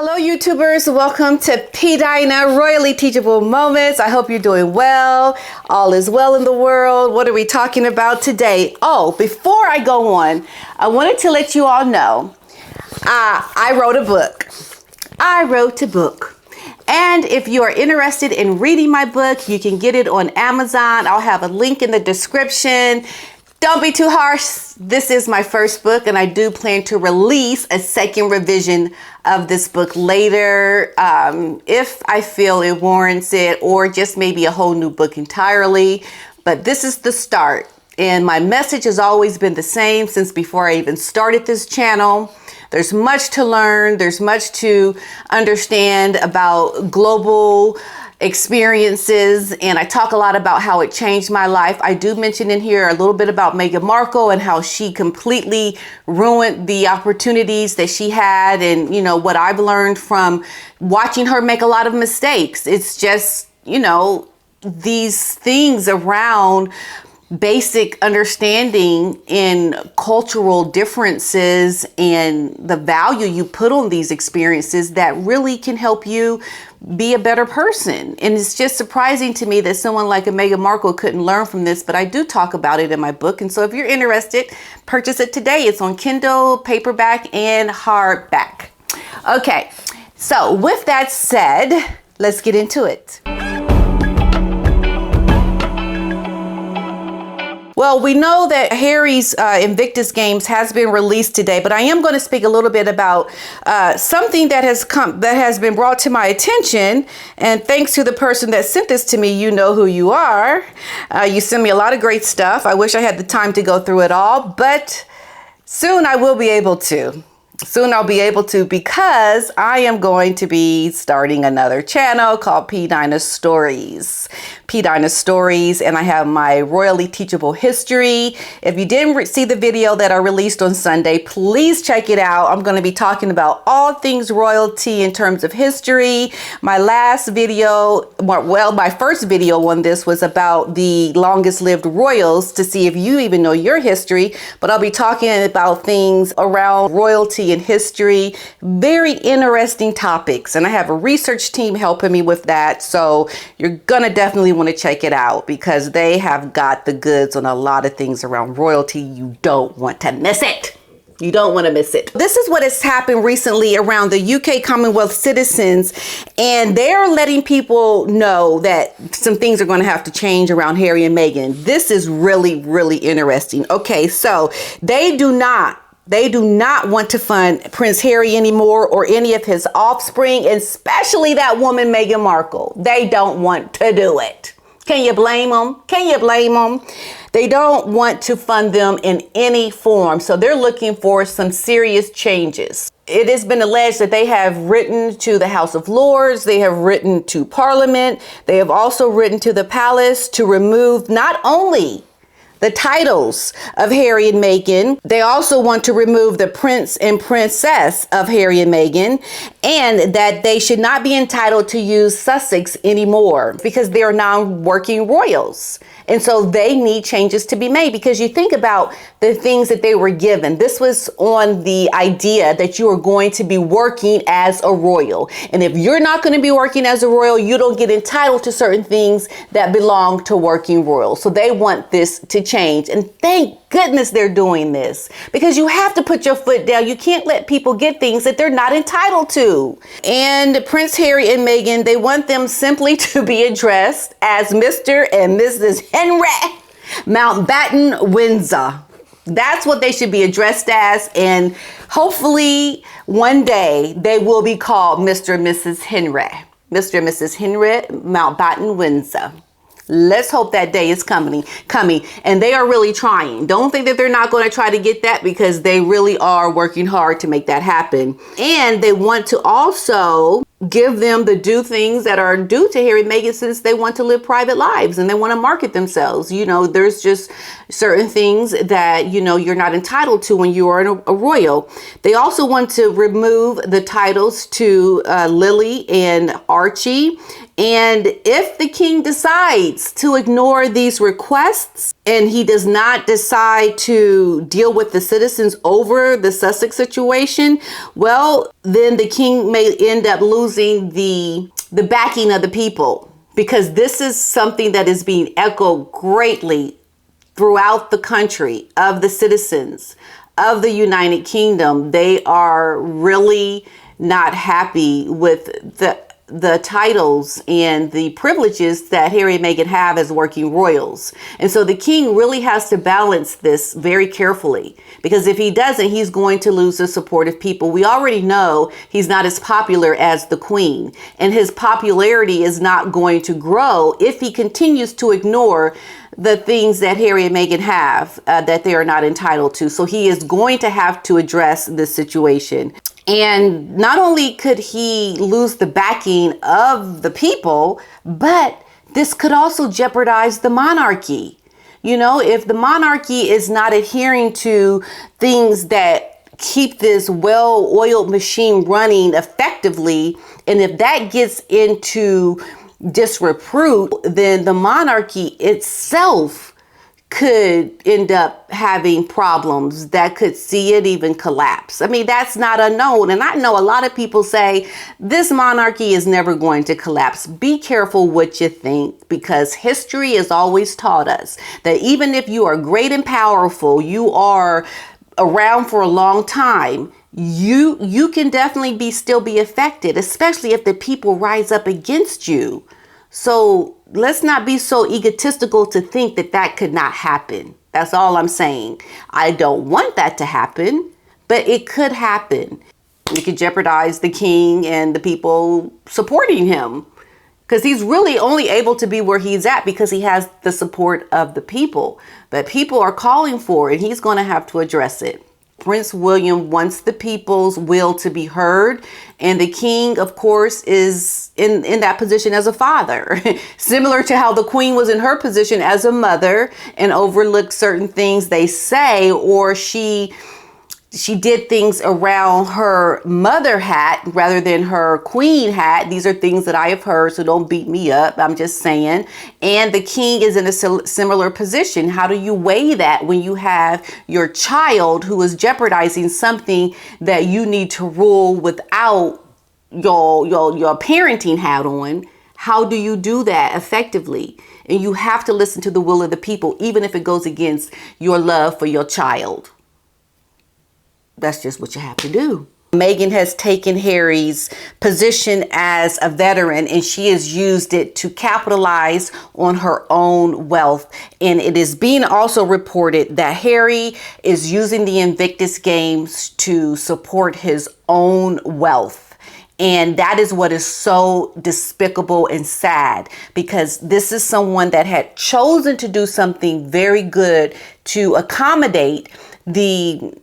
Hello YouTubers, welcome to PDINA Royally Teachable Moments. I hope you're doing well. All is well in the world. What are we talking about today? Oh, before I go on, I wanted to let you all know I wrote a book. And if you are interested in reading my book, you can get it on Amazon. I'll have a link in the description. Don't be too harsh. This is my first book, and I do plan to release a second revision of this book later if I feel it warrants it, or just maybe a whole new book entirely. But this is the start, and my message has always been the same since before I even started this channel. There's much to learn. There's much to understand about global experiences, and I talk a lot about how it changed my life. I do mention in here a little bit about Meghan Markle and how she completely ruined the opportunities that she had, and you know what I've learned from watching her make a lot of mistakes. It's just, you know, these things around basic understanding in cultural differences and the value you put on these experiences that really can help you be a better person. And it's just surprising to me that someone like a Meghan Markle couldn't learn from this, but I do talk about it in my book. And so if you're interested, purchase it today. It's on Kindle, paperback, and hardback. Okay, so with that said, let's get into it. Well, we know that Harry's Invictus games has been released today, but I am going to speak a little bit about something that has been brought to my attention. And thanks to the person that sent this to me, you know who you are. You send me a lot of great stuff. I wish I had the time to go through it all, but soon I will be able to. Soon I'll be able to, because I am going to be starting another channel called PDINA'S Stories. PDINA'S Stories, and I have my Royally Teachable History. If you didn't see the video that I released on Sunday, please check it out. I'm going to be talking about all things royalty in terms of history. My last video, well, my first video on this was about the longest lived royals, to see if you even know your history. But I'll be talking about things around royalty and history, very interesting topics, and I have a research team helping me with that, so you're gonna definitely want to check it out, because they have got the goods on a lot of things around royalty. You don't want to miss it. You don't want to miss it. This is what has happened recently around the UK Commonwealth citizens, and they're letting people know that some things are going to have to change around Harry and Meghan. This is really, really interesting. Okay, so they do not want to fund Prince Harry anymore, or any of his offspring, especially that woman, Meghan Markle. They don't want to do it. Can you blame them? Can you blame them? They don't want to fund them in any form. So they're looking for some serious changes. It has been alleged that they have written to the House of Lords. They have written to Parliament. They have also written to the palace to remove not only the titles of Harry and Meghan, they also want to remove the prince and princess of Harry and Meghan, and that they should not be entitled to use Sussex anymore, because they are now working royals. And so they need changes to be made, because you think about the things that they were given. This was on the idea that you are going to be working as a royal. And if you're not going to be working as a royal, you don't get entitled to certain things that belong to working royals. So they want this to change. And thank goodness they're doing this, because you have to put your foot down. You can't let people get things that they're not entitled to. And Prince Harry and Meghan, they want them simply to be addressed as Mr. and Mrs. Henry Mountbatten Windsor. That's what they should be addressed as. And hopefully one day they will be called Mr. and Mrs. Henry. Mr. and Mrs. Henry Mountbatten Windsor. Let's hope that day is coming. And they are really trying. Don't think that they're not going to try to get that, because they really are working hard to make that happen. And they want to also give them the due things that are due to Harry and Meghan, since they want to live private lives and they want to market themselves. You know, there's just certain things that, you know, you're not entitled to when you are a royal. They also want to remove the titles to Lily and Archie, And if the king decides to ignore these requests and he does not decide to deal with the citizens over the Sussex situation, well, then the king may end up losing the backing of the people, because this is something that is being echoed greatly throughout the country of the citizens of the United Kingdom. They are really not happy with the titles and the privileges that Harry and Meghan have as working royals. And so the king really has to balance this very carefully, because if he doesn't, he's going to lose the support of people. We already know he's not as popular as the queen, and his popularity is not going to grow if he continues to ignore the things that Harry and Meghan have that they are not entitled to. So he is going to have to address this situation. And not only could he lose the backing of the people, but this could also jeopardize the monarchy. You know, if the monarchy is not adhering to things that keep this well-oiled machine running effectively, and if that gets into disrepute, then the monarchy itself could end up having problems that could see it even collapse. I mean, that's not unknown. And I know a lot of people say this monarchy is never going to collapse. Be careful what you think, because history has always taught us that even if you are great and powerful, you are around for a long time, you can definitely still be affected, especially if the people rise up against you. So let's not be so egotistical to think that that could not happen. That's all I'm saying. I don't want that to happen, but it could happen. It could jeopardize the king and the people supporting him, because he's really only able to be where he's at because he has the support of the people. But people are calling for it, and he's going to have to address it. Prince William wants the people's will to be heard, and the king, of course, is in that position as a father, similar to how the queen was in her position as a mother and overlooked certain things they say, or she did things around her mother hat rather than her queen hat. These are things that I have heard, so don't beat me up. I'm just saying. And the king is in a similar position. How do you weigh that when you have your child who is jeopardizing something that you need to rule without your parenting hat on? How do you do that effectively? And you have to listen to the will of the people, even if it goes against your love for your child. That's just what you have to do. Meghan has taken Harry's position as a veteran, and she has used it to capitalize on her own wealth. And it is being also reported that Harry is using the Invictus games to support his own wealth. And that is what is so despicable and sad, because this is someone that had chosen to do something very good to accommodate the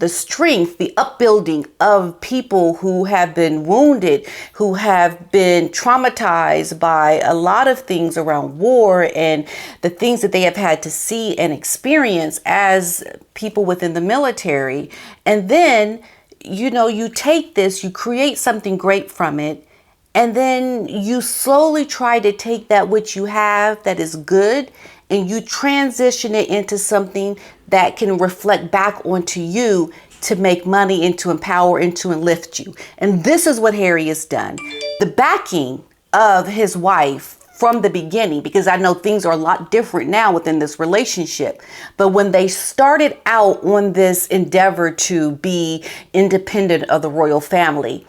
strength, the upbuilding of people who have been wounded, who have been traumatized by a lot of things around war and the things that they have had to see and experience as people within the military. And then, you know, you take this, you create something great from it, and then you slowly try to take that which you have that is good, and you transition it into something that can reflect back onto you to make money and to empower and to enlift you. And this is what Harry has done. The backing of his wife from the beginning, because I know things are a lot different now within this relationship. But when they started out on this endeavor to be independent of the royal family,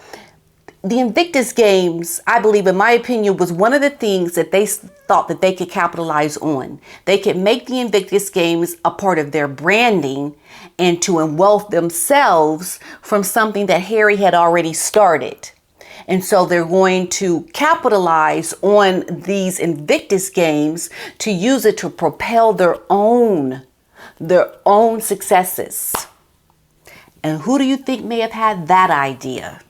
the Invictus games, I believe, in my opinion, was one of the things that they thought that they could capitalize on. They could make the Invictus games a part of their branding and to engulf themselves from something that Harry had already started. And so they're going to capitalize on these Invictus games to use it to propel their own successes. And who do you think may have had that idea?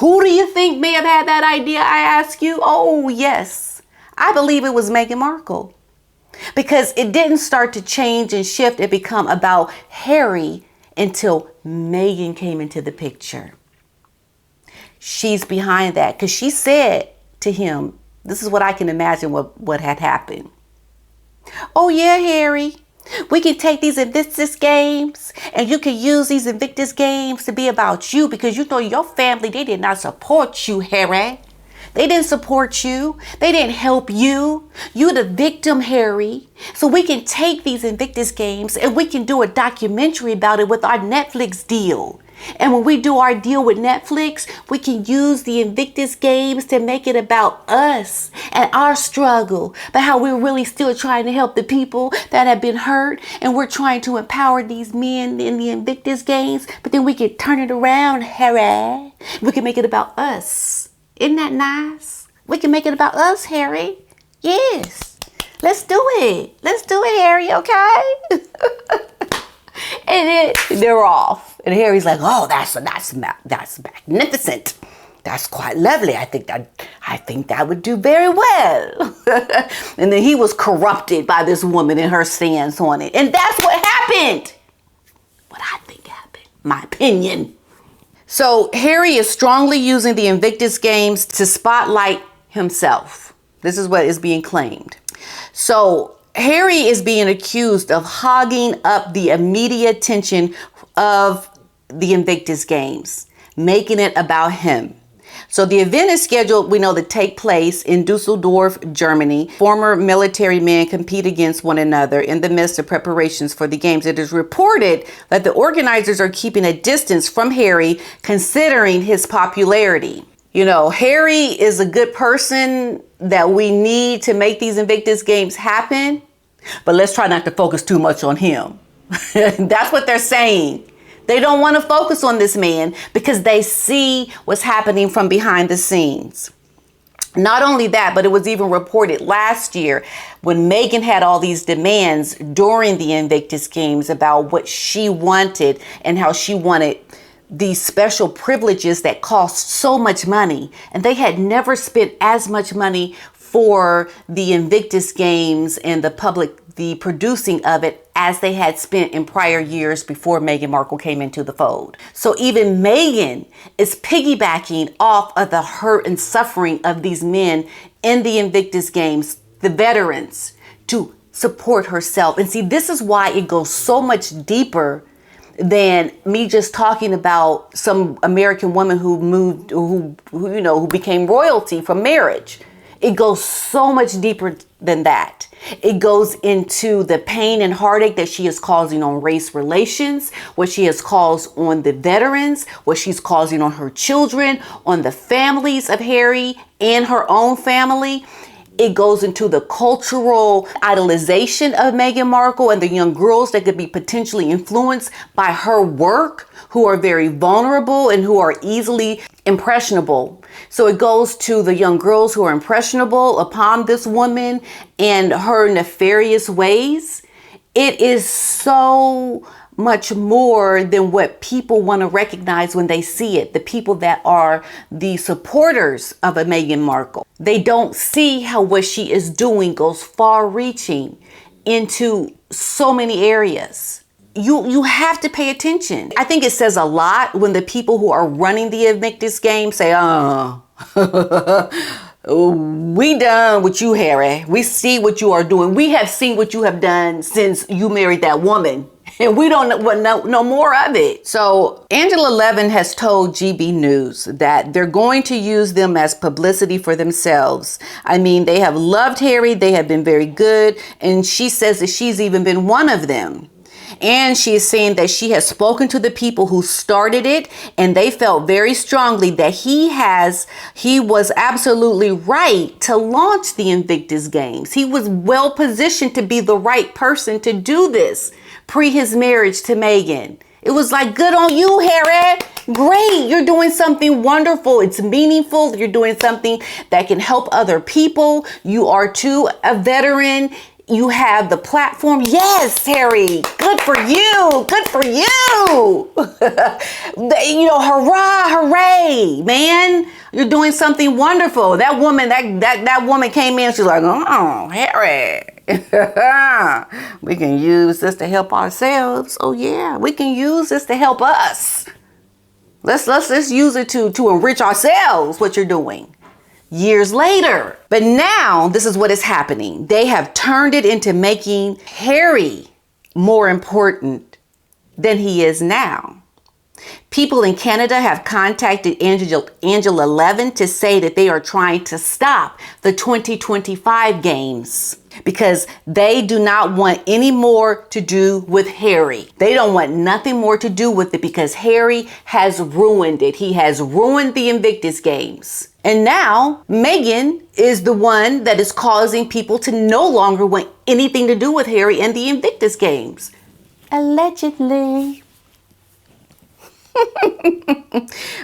Who do you think may have had that idea, I ask you? Oh, yes. I believe it was Meghan Markle. Because it didn't start to change and shift and become about Harry until Meghan came into the picture. She's behind that because she said to him. This is what I can imagine what had happened. Oh yeah, Harry, we can take these Invictus games and you can use these Invictus games to be about you because you know your family, they did not support you, Harry. They didn't support you. They didn't help you. You're the victim, Harry. So we can take these Invictus games and we can do a documentary about it with our Netflix deal. And when we do our deal with Netflix, we can use the Invictus games to make it about us and our struggle, but how we're really still trying to help the people that have been hurt. And we're trying to empower these men in the Invictus games, but then we can turn it around, Harry. We can make it about us. Isn't that nice? We can make it about us, Harry. Yes. Let's do it. Let's do it, Harry, okay? And then they're off. And Harry's like, oh, that's magnificent. That's quite lovely. I think that would do very well. And then he was corrupted by this woman and her stance on it. And that's what happened. What I think happened. My opinion. So Harry is strongly using the Invictus games to spotlight himself. This is what is being claimed. So Harry is being accused of hogging up the immediate attention of the Invictus games, making it about him. So the event is scheduled, we know, to take place in Dusseldorf, Germany. Former military men compete against one another in the midst of preparations for the games. It is reported that the organizers are keeping a distance from Harry, considering his popularity. You know, Harry is a good person that we need to make these Invictus games happen, but let's try not to focus too much on him. That's what they're saying. They don't want to focus on this man because they see what's happening from behind the scenes. Not only that, but it was even reported last year when Meghan had all these demands during the Invictus games about what she wanted and how she wanted these special privileges that cost so much money. And they had never spent as much money for the Invictus games and the producing of it as they had spent in prior years before Meghan Markle came into the fold. So even Meghan is piggybacking off of the hurt and suffering of these men in the Invictus games, the veterans, to support herself. And see, this is why it goes so much deeper than me just talking about some American woman who became royalty from marriage. It goes so much deeper than that. It goes into the pain and heartache that she is causing on race relations, what she has caused on the veterans, what she's causing on her children, on the families of Harry and her own family. It goes into the cultural idolization of Meghan Markle and the young girls that could be potentially influenced by her work, who are very vulnerable and who are easily impressionable. So it goes to the young girls who are impressionable upon this woman and her nefarious ways. It is so much more than what people want to recognize when they see it. The people that are the supporters of a Meghan Markle, they don't see how what she is doing goes far reaching into so many areas. You have to pay attention. I think it says a lot when the people who are running the Invictus game say, we done with you, Harry. We see what you are doing. We have seen what you have done since you married that woman. And we don't know more of it. So Angela Levin has told GB News that they're going to use them as publicity for themselves. I mean, they have loved Harry. They have been very good. And she says that she's even been one of them. And she is saying that she has spoken to the people who started it, and they felt very strongly that he was absolutely right to launch the Invictus games. He was well positioned to be the right person to do this pre his marriage to Meghan. It was like, good on you, Harry. Great. You're doing something wonderful. It's meaningful. You're doing something that can help other people. You are too a veteran. You have the platform. Yes, Harry. Good for you. Good for you. Hurrah, hooray, man. You're doing something wonderful. That woman, that woman came in. She's like, oh, Harry. We can use this to help ourselves. Oh yeah, we can use this to help us. Let's use it to enrich ourselves. What you're doing. years later. But now this is what is happening. They have turned it into making Harry more important than he is now. People in Canada have contacted Angela Levin to say that they are trying to stop the 2025 games because they do not want any more to do with Harry. They don't want nothing more to do with it because Harry has ruined it. He has ruined the Invictus games. And now Meghan is the one that is causing people to no longer want anything to do with Harry and the Invictus games. Allegedly.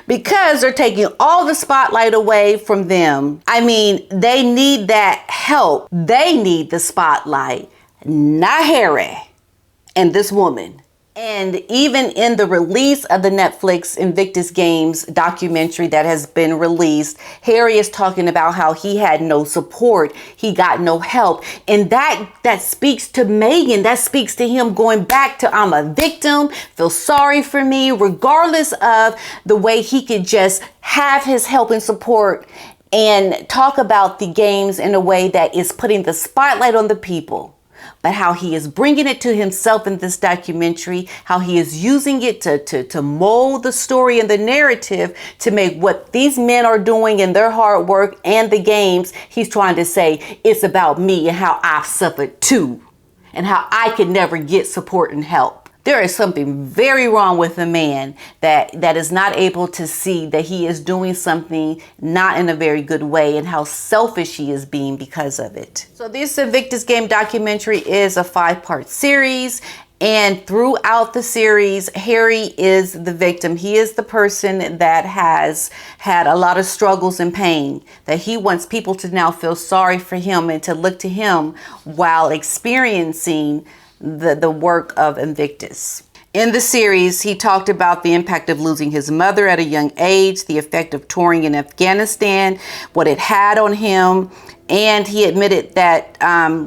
Because they're taking all the spotlight away from them. I mean, they need that help. They need the spotlight, not Harry and this woman. And even in the release of the Netflix Invictus Games documentary that has been released, Harry is talking about how he had no support. He got no help. And that speaks to Meghan. That speaks to him going back to, I'm a victim, feel sorry for me, regardless of the way he could just have his help and support and talk about the games in a way that is putting the spotlight on the people. But how he is bringing it to himself in this documentary, how he is using it to mold the story and the narrative to make what these men are doing in their hard work and the games, he's trying to say it's about me and how I've suffered too and how I could never get support and help. There is something very wrong with a man that is not able to see that he is doing something not in a very good way and how selfish he is being because of it. So this Invictus Game documentary is a 5-part series. And throughout the series, Harry is the victim. He is the person that has had a lot of struggles and pain, that he wants people to now feel sorry for him and to look to him while experiencing the work of Invictus. In the series, he talked about the impact of losing his mother at a young age, the effect of touring in Afghanistan, what it had on him, and he admitted that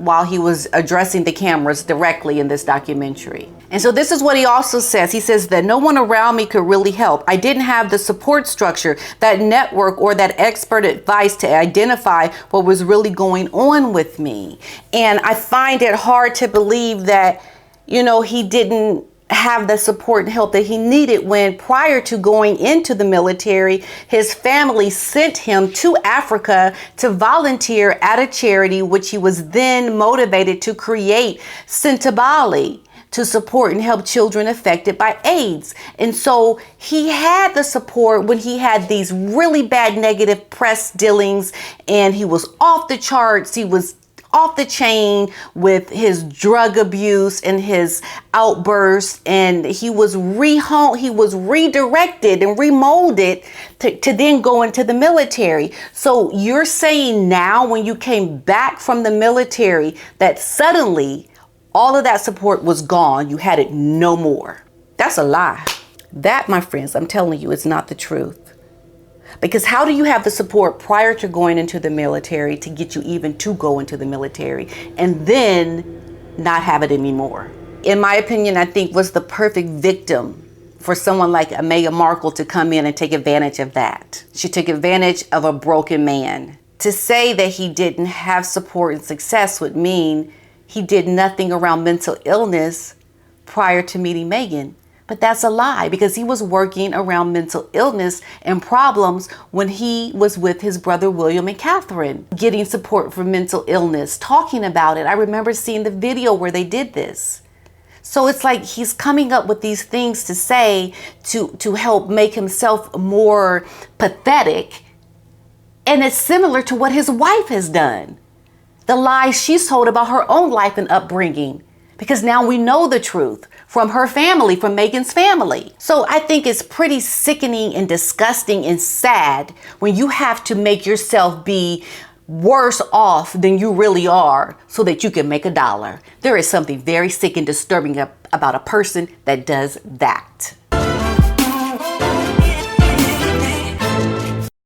while he was addressing the cameras directly in this documentary. And so this is what he also says. He says that no one around me could really help. I didn't have the support structure, that network, or that expert advice to identify what was really going on with me. And I find it hard to believe that, he didn't have the support and help that he needed when prior to going into the military, his family sent him to Africa to volunteer at a charity, which he was then motivated to create, sent to Bali to support and help children affected by AIDS. And so he had the support when he had these really bad negative press dealings and he was off the charts. He was off the chain with his drug abuse and his outbursts, and he was redirected and remolded to then go into the military. So you're saying now when you came back from the military that suddenly all of that support was gone, you had it no more. That's a lie. That, my friends, I'm telling you, is not the truth. Because how do you have the support prior to going into the military to get you even to go into the military and then not have it anymore? In my opinion, I think was the perfect victim for someone like Meghan Markle to come in and take advantage of that. She took advantage of a broken man. To say that he didn't have support and success would mean he did nothing around mental illness prior to meeting Meghan. But that's a lie because he was working around mental illness and problems when he was with his brother William and Catherine, getting support for mental illness, talking about it. I remember seeing the video where they did this. So it's like he's coming up with these things to say to help make himself more pathetic. And it's similar to what his wife has done. The lies she's told about her own life and upbringing. Because now we know the truth from her family, from Meghan's family. So I think it's pretty sickening and disgusting and sad when you have to make yourself be worse off than you really are so that you can make $1. There is something very sick and disturbing about a person that does that.